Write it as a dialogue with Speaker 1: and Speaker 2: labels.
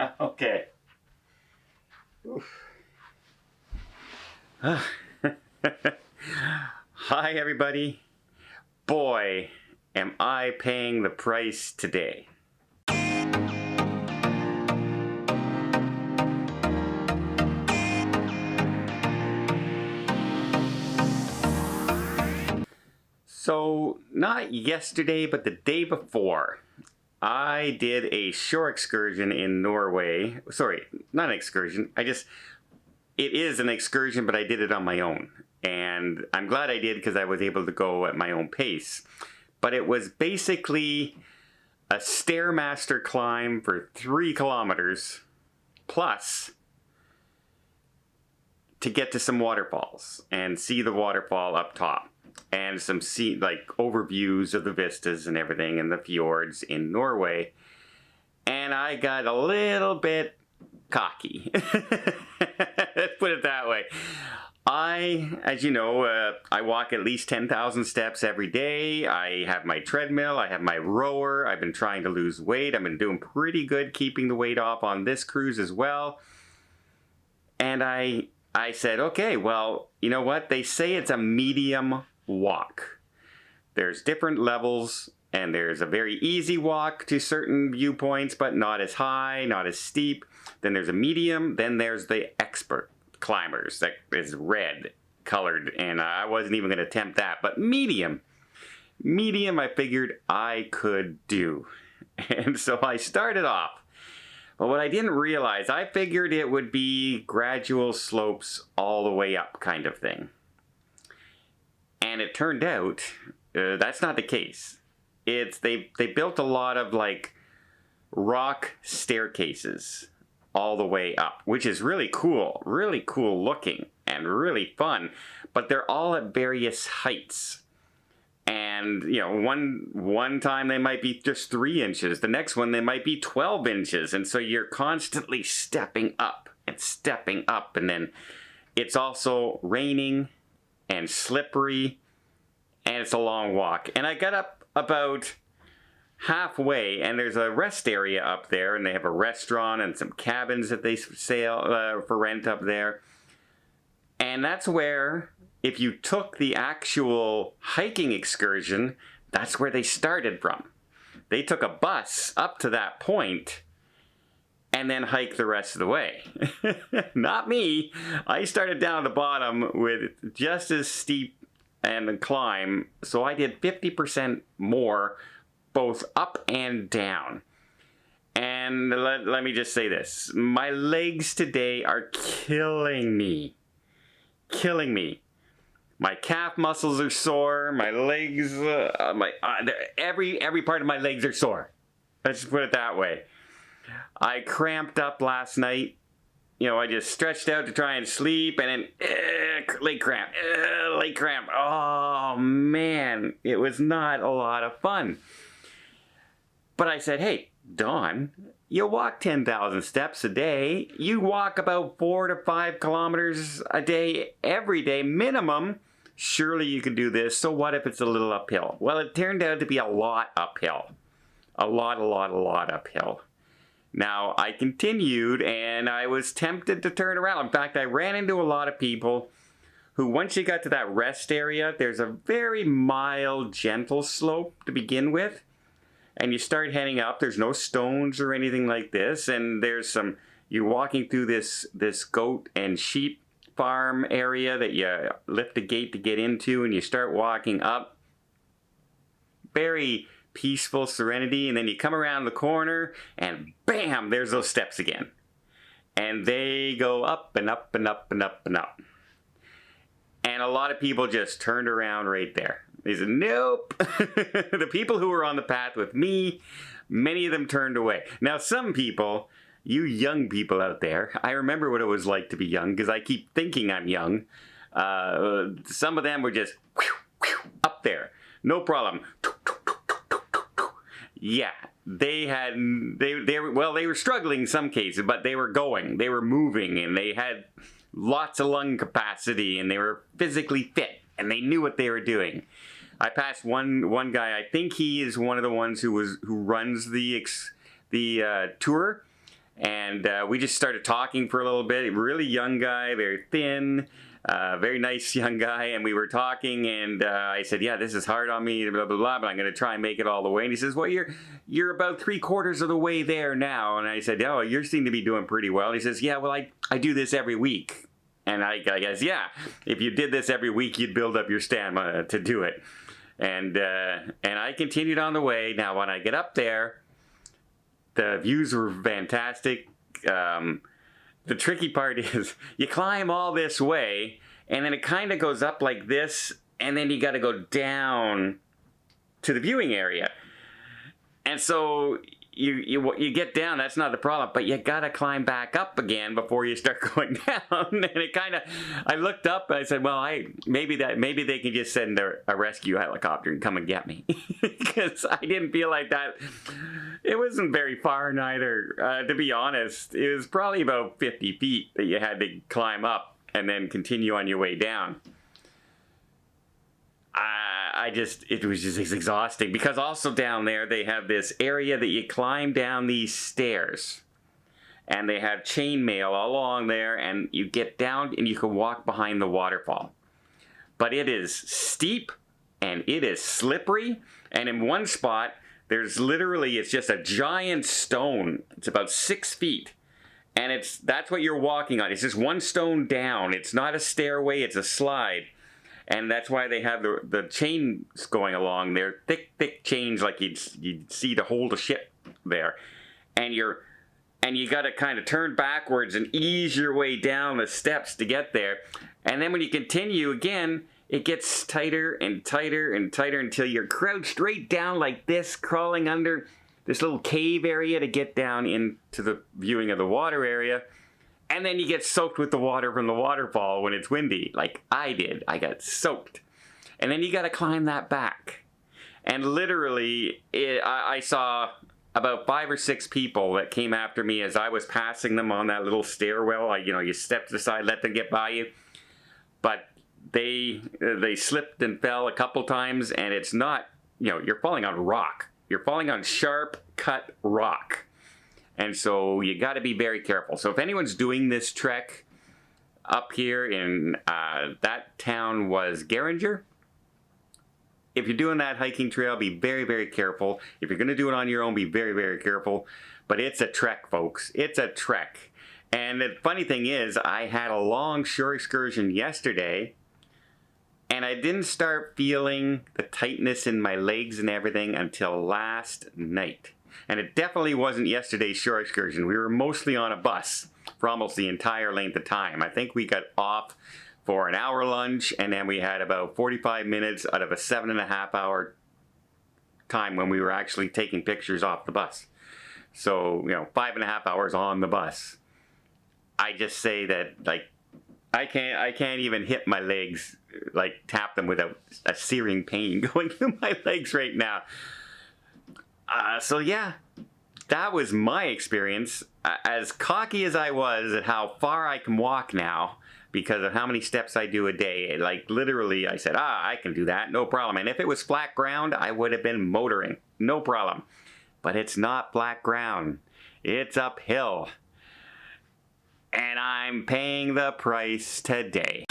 Speaker 1: Okay. Hi, everybody. Boy, am I paying the price today. So, not yesterday, but the day before, I did a shore excursion in Norway. Sorry, not an excursion. It is an excursion, but I did it on my own. And I'm glad I did because I was able to go at my own pace. But it was basically a Stairmaster climb for 3 kilometers plus to get to some waterfalls and see the waterfall up top. And some overviews of the vistas and everything and the fjords in Norway. And I got a little bit cocky. Let's put it that way. As you know, I walk at least 10,000 steps every day. I have my treadmill, I have my rower. I've been trying to lose weight. I've been doing pretty good keeping the weight off on this cruise as well. And I said, okay, well, you know what? They say it's a medium walk. There's different levels, and there's a very easy walk to certain viewpoints, but not as high, not as steep. Then there's a medium, then there's the expert climbers that is red colored, and I wasn't even going to attempt that, but medium I figured I could do. And so I started off. But what I didn't realize, I figured it would be gradual slopes all the way up kind of thing. And it turned out that's not the case. They built a lot of rock staircases all the way up, which is really cool looking and really fun. But they're all at various heights. And, you know, one time they might be just 3 inches. The next one they might be 12 inches. And so you're constantly stepping up. And then it's also raining and slippery. And it's a long walk. And I got up about halfway. And there's a rest area up there. And they have a restaurant and some cabins that they sell for rent up there. And that's where, if you took the actual hiking excursion, that's where they started from. They took a bus up to that point and then hiked the rest of the way. Not me. I started down at the bottom with just as steep and a climb, so I did 50% more both up and down. And let me just say this. My legs today are killing me. My calf muscles are sore. My legs, every part of my legs are sore. Let's just put it that way. I cramped up last night. You know, I just stretched out to try and sleep, and then leg cramp. Oh man, it was not a lot of fun. But I said, hey, Dawn, you walk 10,000 steps a day. You walk about 4 to 5 kilometers a day, every day minimum. Surely you can do this. So what if it's a little uphill? Well, it turned out to be a lot uphill. A lot uphill. Now, I continued, and I was tempted to turn around. In fact, I ran into a lot of people who, once you got to that rest area, there's a very mild, gentle slope to begin with. And you start heading up. There's no stones or anything like this. And you're walking through this goat and sheep farm area that you lift a gate to get into, and you start walking up. Very peaceful serenity, and then you come around the corner, and bam, there's those steps again. And they go up and up and up and up and up. And a lot of people just turned around right there. They said, nope. The people who were on the path with me, many of them turned away. Now, some people, you young people out there, I remember what it was like to be young, because I keep thinking I'm young. Some of them were just up there. No problem. Yeah, they were struggling in some cases, but they were moving, and they had lots of lung capacity, and they were physically fit, and they knew what they were doing. I passed one guy. I think he is one of the ones who runs the tour, And we just started talking for a little bit. Really young guy, very thin, very nice young guy. And we were talking, and I said, yeah, this is hard on me, blah, blah, blah, but I'm going to try and make it all the way. And he says, well, you're about 3/4 of the way there now. And I said, oh, you seem to be doing pretty well. And he says, yeah, well, I do this every week. And I guess, yeah, if you did this every week, you'd build up your stamina to do it. And I continued on the way. Now, when I get up there, the views were fantastic. The tricky part is you climb all this way, and then it kind of goes up like this, and then you got to go down to the viewing area. And so you get down, that's not the problem, but you got to climb back up again before you start going down. And it kind of, I looked up and I said, well, maybe they can just send a rescue helicopter and come and get me. Because I didn't feel like that. It wasn't very far neither, to be honest. It was probably about 50 feet that you had to climb up and then continue on your way down. It was just exhausting, because also down there they have this area that you climb down these stairs, and they have chainmail all along there, and you get down and you can walk behind the waterfall. But it is steep and it is slippery, and in one spot there's literally, it's just a giant stone. It's about 6 feet, and that's what you're walking on. It's just one stone down. It's not a stairway, it's a slide. And that's why they have the chains going along there, thick chains like you'd see to hold a ship there. And you got to kind of turn backwards and ease your way down the steps to get there. And then when you continue again, it gets tighter and tighter and tighter until you're crouched right down like this, crawling under this little cave area to get down into the viewing of the water area. And then you get soaked with the water from the waterfall when it's windy, like I did. I got soaked. And then you got to climb that back. And literally, I saw about 5 or 6 people that came after me as I was passing them on that little stairwell. You step to the side, let them get by you. But they slipped and fell a couple times, and it's not, you're falling on rock. You're falling on sharp cut rock. And so you got to be very careful. So if anyone's doing this trek up here in, that town was Geringer. If you're doing that hiking trail, be very, very careful. If you're going to do it on your own, be very, very careful. But it's a trek, folks. It's a trek. And the funny thing is, I had a long shore excursion yesterday, and I didn't start feeling the tightness in my legs and everything until last night. And it definitely wasn't yesterday's shore excursion. We were mostly on a bus for almost the entire length of time. I think we got off for an hour lunch, and then we had about 45 minutes out of a 7.5 hour time when we were actually taking pictures off the bus. So, 5.5 hours on the bus. I just say that, I can't even hit my legs, tap them without a searing pain going through my legs right now. So yeah, that was my experience. As cocky as I was at how far I can walk now, because of how many steps I do a day, literally I said, I can do that, no problem. And if it was flat ground, I would have been motoring, no problem. But it's not flat ground, it's uphill. And I'm paying the price today.